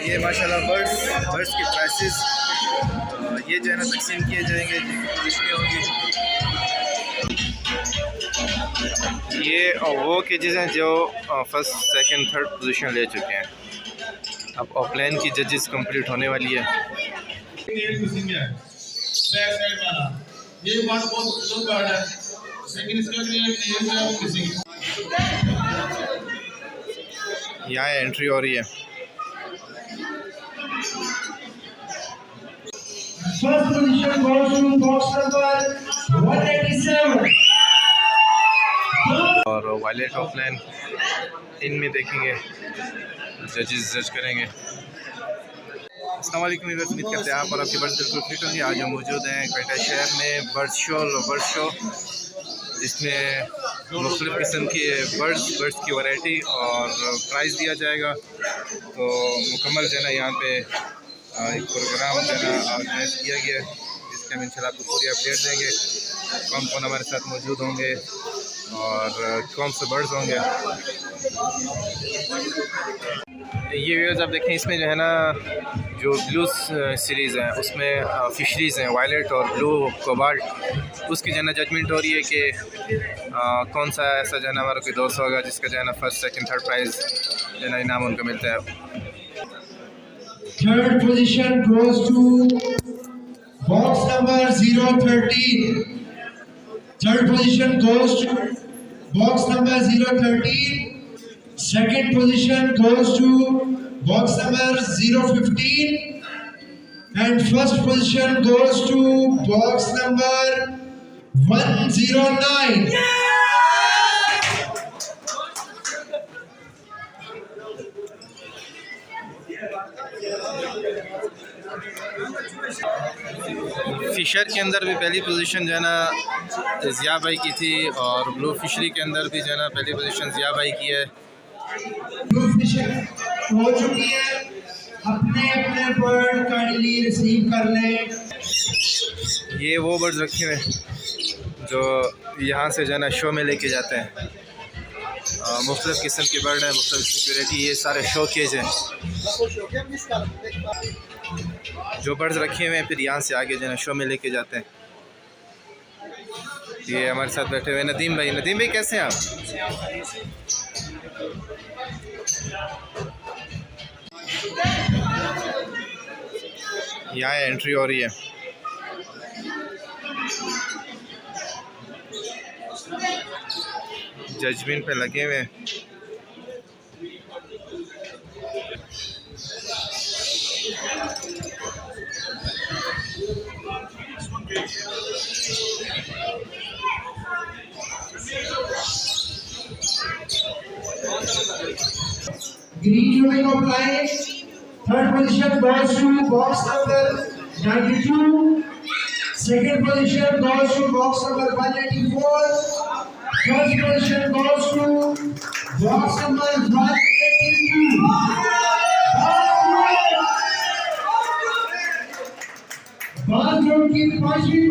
ये माशाल्लाह बर्ड्स के प्राइसेस ये जो है ना तकसीम किए जाएंगे, जिनकी पोजीशनें होंगी। ये वो केजेस हैं जो फर्स्ट सेकंड थर्ड पोजीशन ले चुके हैं। अब ऑफलाइन की जजेस कंप्लीट होने वाली है। यहाँ एंट्री हो रही है। First position goes to box number 187. और वायलेट ऑफलाइन इनमें देखेंगे, जजेस जज करेंगे। अस्सलाम वालेकुम, उम्मीद करते हैं आप और आपके बर्ड्स बिल्कुल फिट होंगे। आज हम मौजूद हैं क्वेटा शहर में बर्ड शो जिसमें मुख्तलिफ़ किस्म के बर्ड्स की वैरायटी और प्राइस दिया जाएगा। तो मुकम्मल जो है ना यहाँ पे एक प्रोग्राम जो है ना ऑर्गेनाइज किया गया है, जिसके हम इंशाल्लाह आपको पूरी अपडेट देंगे। कौन कौन हमारे साथ मौजूद होंगे और कौन से बर्ड्स होंगे। ये व्यूअर्स आप देखें, इसमें जो है ना जो ब्लू सीरीज़ है उसमें फिशरीज़ हैं वायलेट और ब्लू कोबाल्ट। उसकी जो है ना जजमेंट हो रही है कि कौन सा ऐसा जो है ना हमारा कोई दोस्त होगा जिसका जो है ना फर्स्ट सेकंड थर्ड प्राइज़ जो है ना इनाम उनको मिलता है। Third position goes to box number 013. Third position goes to box number 013. Second position goes to box number 015. And first position goes to box number 109. Fisher के अंदर भी पहली पोजीशन जो है ना ज़िया भाई की थी और ब्लू फिशरी के अंदर भी जो है ना पहली पोजीशन ज़िया भाई की है। ब्लू फिशर हो चुकी है, अपने अपने बर्ड काइंडली रिसीव कर लें। ये वो बर्ड्स रखे हुए जो यहाँ से जो है ना शो में लेके जाते हैं। मुख्तलिफ़ किस्म के बर्ड हैं, मुख्तलिफ़ सिक्योरिटी। ये सारे शो केज हैं जो बर्ड्स रखे हुए हैं, फिर यहाँ से आगे जो है ना शो में लेके जाते हैं। ये हमारे साथ बैठे हुए नदीम भाई। नदीम भाई कैसे हैं आप? यहाँ एंट्री हो रही है। जजमेंट पे लगे हुए हैं। Green unit of line. Third position goes to box number 92. Second position goes to box number 184. First position goes to box number 182. Ball जोड़ की पांचवी।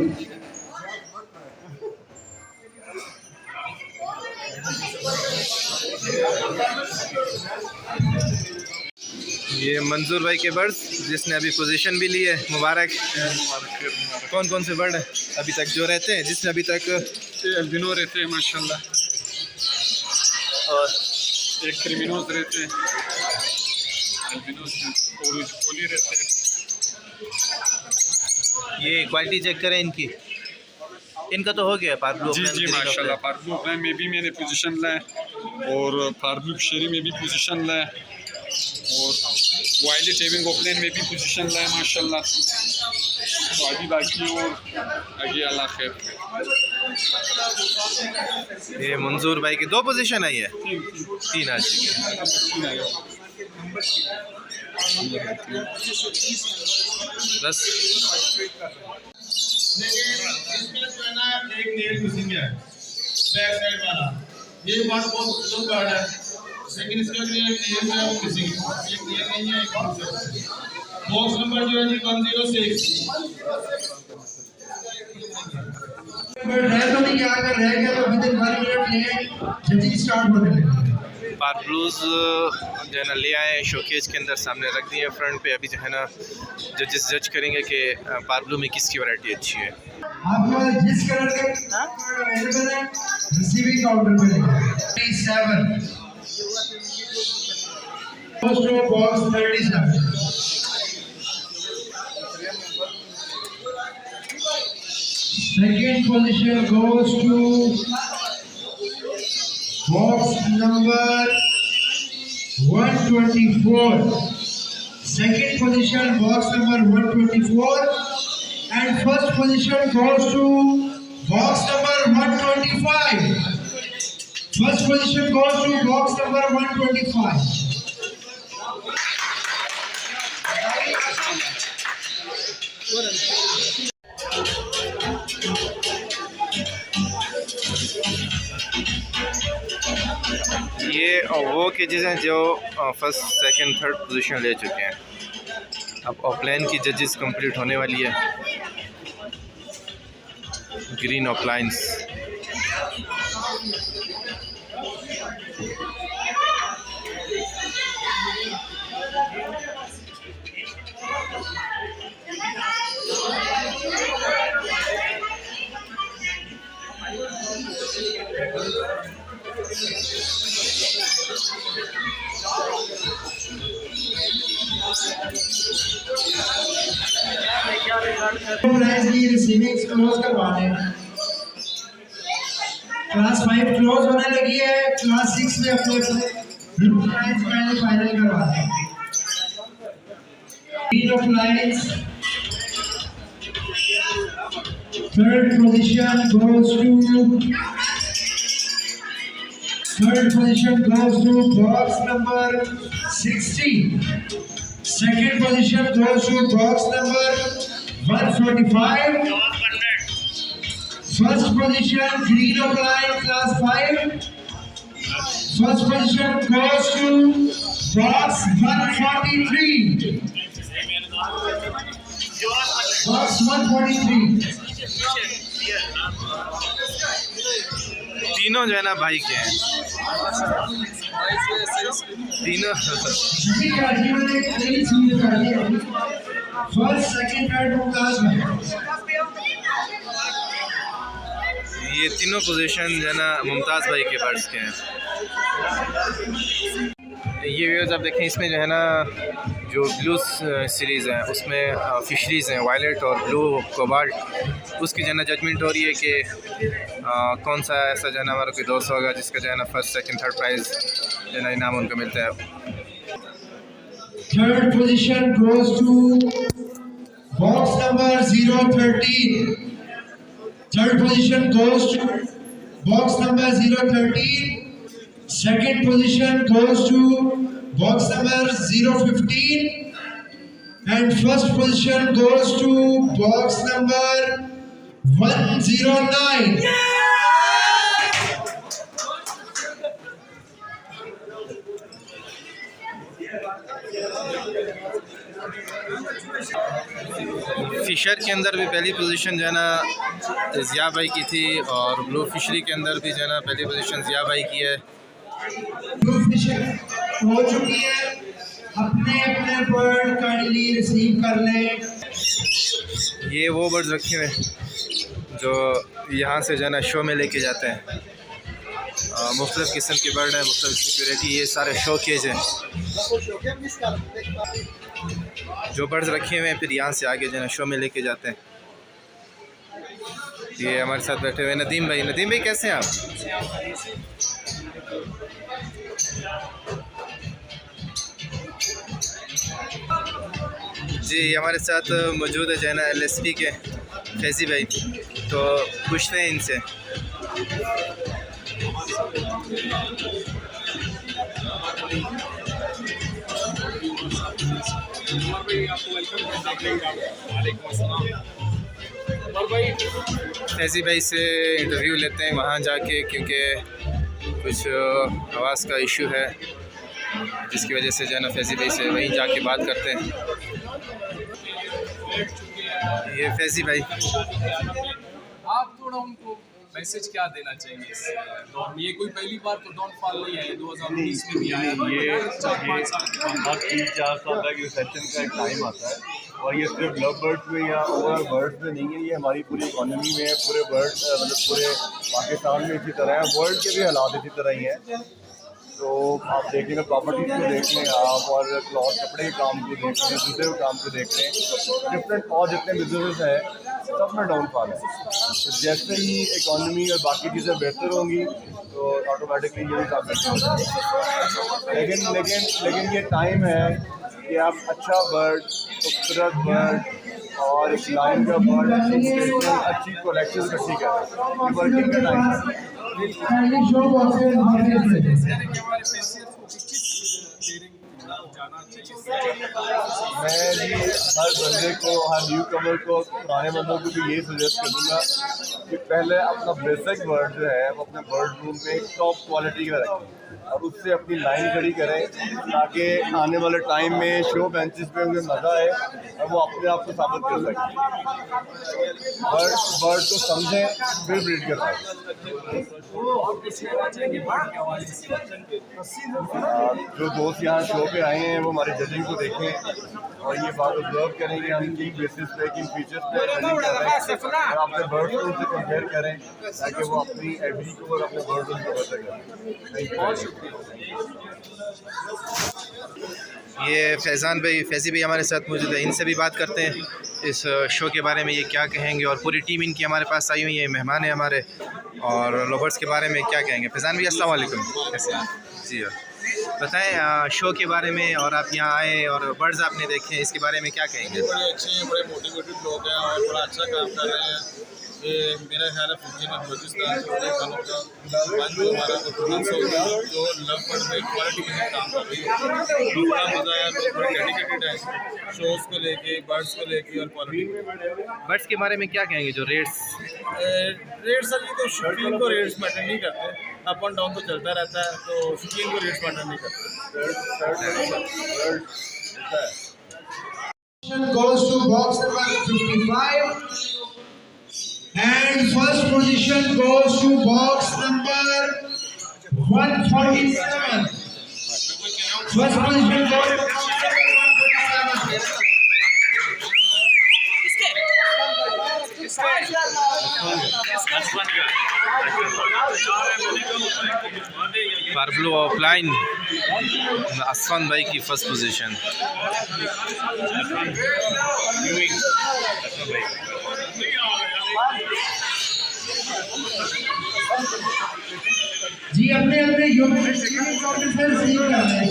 ये मंजूर भाई के बर्ड जिसने अभी पोजीशन भी ली है, मुबारक। कौन कौन से बर्ड हैं अभी तक जो रहते हैं, जिसने अभी तक एल्बिनो रहते हैं माशाल्लाह, और एक क्रिमिनोज रहते हैं, एल्बिनोज ओरेंज पोली रहते हैं। ये क्वालिटी चेक करें इनकी। इनका तो हो गया पार्ब्लू। जी माशाल्लाह, पार्ब्लू में भी मैंने पोजीशन लाया और पार्ब्लू शेरी में भी पोजीशन लाया और वायलेट हेविंग ओपलेन में भी पोजीशन लाया माशाल्लाह। तो अभी बाकी और आगे अल्लाह खैर। ये मंजूर भाई की 2 पोजीशन आई है, 3 आज बस। एक नेल मिसिंग है बैक साइड वाला, ये बात बहुत लोग कार्ड है, लेकिन इसका जो नेल है वो मिसिंग है, एक नेल नहीं है। बॉक्स नंबर जो है जी 106। रह तो नहीं, अगर रह गया तो विद इन 1 मिनट में जल्दी स्टार्ट होने लगेगा। पार्क ब्लूज़ जो है ना ले आए शोकेज के अंदर, सामने रख दिए फ्रंट पे। अभी जो है ना जजेस जज करेंगे कि पार्क ब्लू में किसकी वैरायटी अच्छी है। आपको जिस कलर के अवेलेबल है रिसीविंग काउंटर पे लेंगे 37 post box 37 second position goes to box number 124 second position box number 124 and first position goes to box number 125. First position goes to box number 125. ये वो केजेस हैं जो फर्स्ट सेकंड थर्ड पोजीशन ले चुके हैं। अब ऑफलाइन की जजेस कंप्लीट होने वाली है। ग्रीन ऑफलाइंस लाइन्स की रिसीविंग क्लोज करवा दें। क्लास 5 क्लोज होने लगी है। क्लास 6 में अपने ब्लू लाइन्स फाइनल करवा दें। Green of lines third position goes to box number 60. Second position goes to box number 145. First position green of line class 5. First position goes to box 143. Box 143. तीनों जो है ना भाई के हैं, तीनों। फर्स्ट सेकंड थर्ड क्लास में ये तीनों पोजीशन जो है ना मुमताज़ भाई के बर्ड्स के हैं। ये व्यूअर्स आप देखें, इसमें जो है ना जो ब्लू सीरीज़ है उसमें फिशरीज़ हैं वायलेट और ब्लू कोबाल्ट। उसकी जो है ना जजमेंट हो रही है कि कौन सा ऐसा जो है ना हमारा कोई दोस्त होगा जिसका जो है ना फर्स्ट सेकंड थर्ड प्राइज़ जो है ना इनाम उनको मिलता है। Third position goes to box number 013. Third position goes to box number 013. Second position goes to box number 015 and first position goes to box number 109. Fisher के अंदर भी पहली पोजीशन जो है ना ज़िया भाई की थी और ब्लू फिशरी के अंदर भी जो है ना पहली पोजीशन ज़िया भाई की है। हो चुकी है, अपने अपने बर्ड काइंडली रिसीव कर लें। ये वो बर्ड्स रखे हुए जो यहाँ से जो है ना शो में लेके जाते हैं। मुख्तलिफ़ किस्म के बर्ड हैं, मुख्तलिफ़ सिक्योरिटी। ये सारे शो केज हैं जो बर्ड्स रखे हुए हैं, फिर यहाँ से आगे जो है ना शो में लेके जाते हैं। ये हमारे साथ बैठे हुए नदीम भाई। नदीम भाई कैसे हैं आप? जी हमारे साथ मौजूद है जो है ना LSP के फैज़ी भाई, तो पूछते हैं इनसे। फैज़ी भाई से इंटरव्यू लेते हैं वहाँ जाके, क्योंकि कुछ आवाज़ का इशू है जिसकी वजह से जो है ना फैज़ी भाई से वहीं जाके बात करते हैं। ये फैज़ी भाई, आप थोड़ा उनको मैसेज क्या देना चाहिए इस दौर में? ये कोई पहली बार तो डाउनफॉल नहीं है, 2019 में भी आया था, ये 4-5 साल के बाद। हर 3-4 साल तक रिसेशन का एक टाइम आता है, और ये सिर्फ लव बर्ड्स में या ओवरऑल बर्ड्स में नहीं है, ये हमारी पूरी इकोनॉमी में है, पूरे वर्ल्ड मतलब पूरे पाकिस्तान में इसी तरह है, वर्ल्ड के भी हालात इसी तरह ही हैं। तो आप देख लें, प्रॉपर्टीज़ को देख लें आप, और क्लॉथ कपड़े के काम को देख लें, दूसरे काम को देख लें, डिफरेंट और जितने बिजनेस हैं सब में डाउनफॉल है। तो जैसे ही इकोनॉमी और बाकी चीज़ें बेहतर होंगी तो ऑटोमेटिकली ये भी काम बेहतर हो जाएगा। लेकिन ये टाइम है कि आप अच्छा बर्ड, खूबसूरत बर्ड और एक लाइन का बर्ड, अच्छी कलेक्शन इकट्ठी करें, वर्किंग का टाइम है। kindly show boxes on the यानी कि हमारे पेशेंट्स को किस पेयरिंग जाना चाहिए? मैं जी हर बंदे को, हर न्यू कमर को, पुराने बंदों को भी यही सजेस्ट करूँगा कि पहले अपना बेसिक बर्ड जो है वो अपने बर्ड रूम में टॉप क्वालिटी का रखें और उससे अपनी लाइन खड़ी करें, ताकि आने वाले टाइम में शो बेंचेस पे उन्हें मज़ा आए और वो अपने आप को साबित कर सकें। बर्ड को समझें फिर ब्रीड करवाएं। और कुछ कहना चाहेंगे बर्ड के हवाले से? जो दोस्त यहाँ शो पे आए हैं वो हमारे जजिंग को देखें और ये बात ऑब्जर्व करें कि हम किन बेसिस पे, किन फीचर्स पे जजिंग कर रहे हैं, और अपने बर्ड को उनसे कंपेयर करें ताकि वो अपनी एवरी को और अपने बर्ड को बेहतर करें। बहुत शुक्रिया। ये फैज़ान भाई, फैज़ी भाई हमारे साथ मौजूद है, इनसे भी बात करते हैं इस शो के बारे में, ये क्या कहेंगे, और पूरी टीम इनकी हमारे पास आई हुई है, मेहमान है हमारे, और लवर्स के बारे में क्या कहेंगे। फैज़ान भाई अस्सलाम वालेकुम, कैसे हैं? जी बताएं शो के बारे में, और आप यहाँ आए और बर्ड्स आपने देखे हैं, इसके बारे में क्या कहेंगे? बड़े अच्छे हैं, बड़े मोटिवेटेड लोग हैं और बड़ा अच्छा काम कर रहे हैं। ये मेरा ख्याल है फ्यूचर में बलूचिस्तान से बड़े खानों का जो हमारा परफॉर्मेंस होगा, जो लव बर्ड में क्वालिटी में काम कर रही है, तो बड़ा मज़ा आया। लोग बड़े डेडिकेटेड हैं शोज़ को लेके, बर्ड्स को लेके और क्वालिटी। बर्ड्स के बारे में क्या कहेंगे? जो रेट्स अभी तो शौकीन को रेट्स मैटर नहीं करते, अप एंड डाउन तो चलता रहता है, तो शौकीन को रेट्स मैटर नहीं करते। goes to box number 55 and first position goes to box number 147. First position goes to box number 147. पार्ब्लो offline असफान भाई की फर्स्ट पोजीशन। जी अपने अपने यूनिट से सीख कर रहे हैं।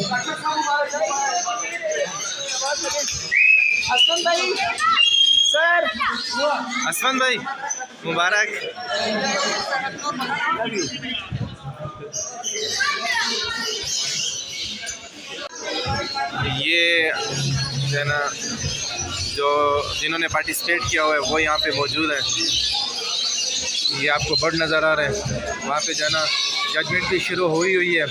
असलम भाई सर, असफान भाई मुबारक। ये जो है ना, जो जिन्होंने पार्टिसिपेट किया हुआ है वो यहाँ पे मौजूद है। ये आपको बर्ड नज़र आ रहे हैं, वहाँ पे जो है ना जजमेंट भी शुरू हुई है।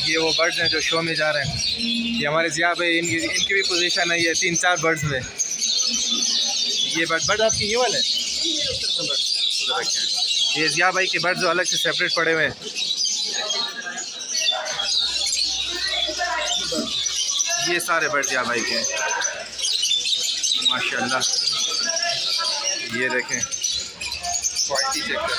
ये वो बर्ड्स हैं जो शो में जा रहे हैं। ये हमारे ज़िया भाई, इनकी भी पोजीशन है, ये 3-4 बर्ड्स में। ये बर्ड आपकी ये वाले उधर रखे हैं। ये ज़िया भाई के बर्ड जो अलग से सेपरेट पड़े हुए हैं। ये सारे बर्ड ज़िया भाई के हैं माशाल्लाह। ये देखें क्वालिटी चेक करें।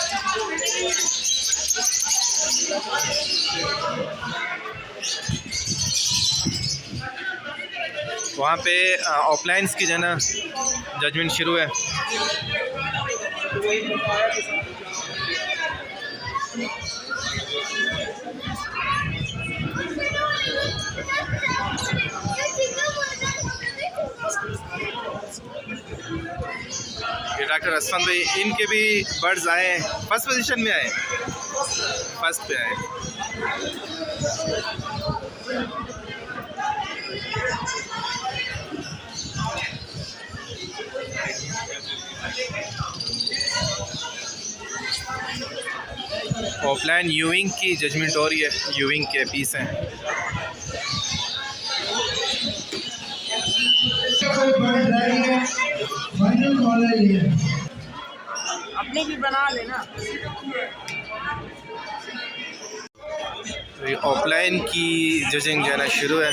वहाँ पे ऑफलाइंस की जो है ना जजमेंट शुरू है। ये डॉक्टर असफान भाई, इनके भी बर्ड्स आए हैं, फर्स्ट पोजीशन में आए, फर्स्ट पे आए। ऑफलाइन यूविंग की जजमेंट हो रही है, यूविंग के पीस हैं। कोई बर्ड रही है, फाइनल कॉल है ये। अपने भी बना लेना। तो ये ऑफलाइन की जजिंग जो है ना शुरू है।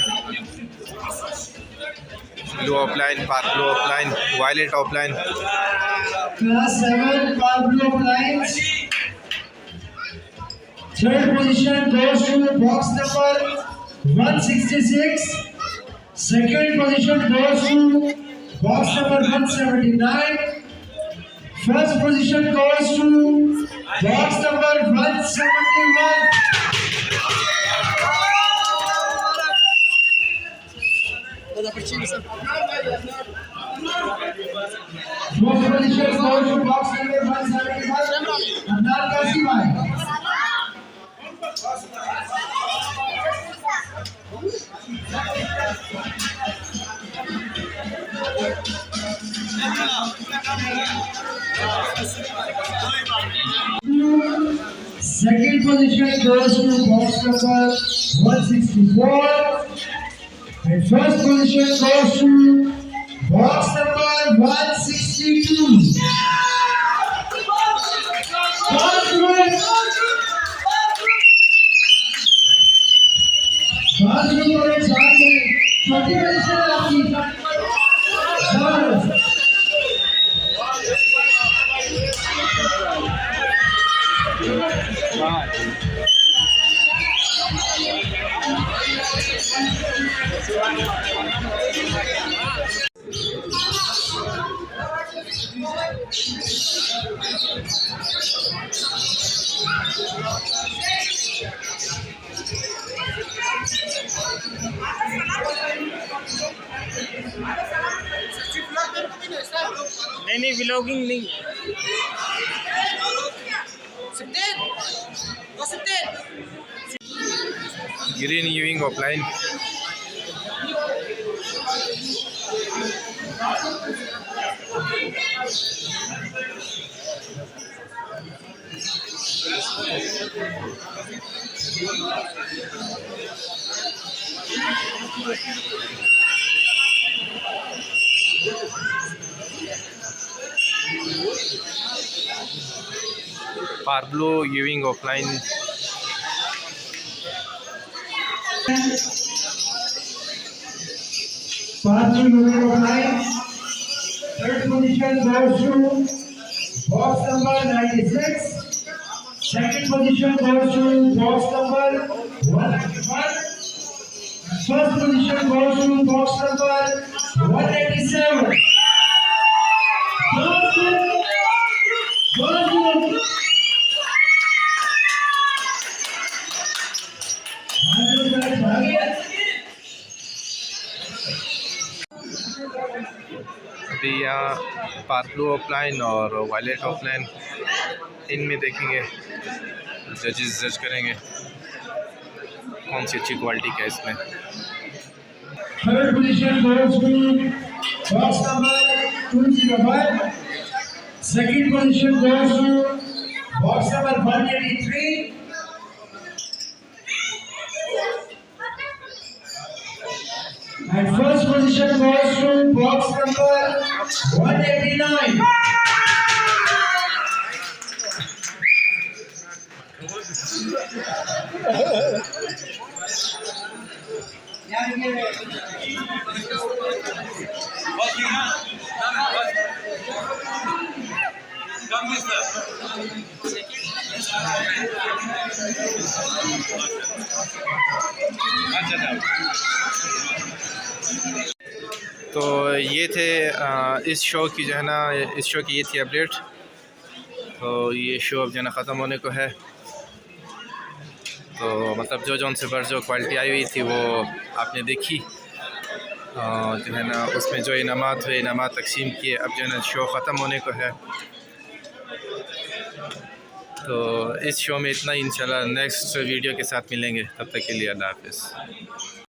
Blue offline, park blue offline, violet offline. Class 7 Park Blue Lines. Third position goes to box number 166. Second position goes to box number 179. First position goes to box number 171. Fourth position goes to box number 171. Adnan Qasim bhai. Second position goes to box number 164. And first position goes to box number 162. छोटी position है आपकी। जबरदस्त। नहीं vlogging नहीं। Green यूविंग offline. पार्ब्लो यूविंग offline. Park Blue Lines. Third position goes to box number 96. Second position goes to box number 191. First position goes to box number 187. अभी यहाँ पार्ब्लो offline और violet offline, इनमें देखेंगे, जजेस जज करेंगे कौन सी अच्छी क्वालिटी का है इसमें। Third position goes to box number 201. Second position goes to box number 183. And first position goes to box number 189. तो ये थे इस शो की जो है ना, इस शो की ये थी अपडेट। तो ये शो अब जो है ना ख़त्म होने को है। तो मतलब जो उनसे बढ़ जो क्वालिटी आई हुई थी वो आपने देखी, जो है ना उसमें जो इनामात हुए, इनामात तकसीम किए। अब जो है ना शो ख़त्म होने को है। तो इस शो में इतना ही, इंशाल्लाह नेक्स्ट वीडियो के साथ मिलेंगे। तब तक के लिए अल्लाह हाफ़िज़।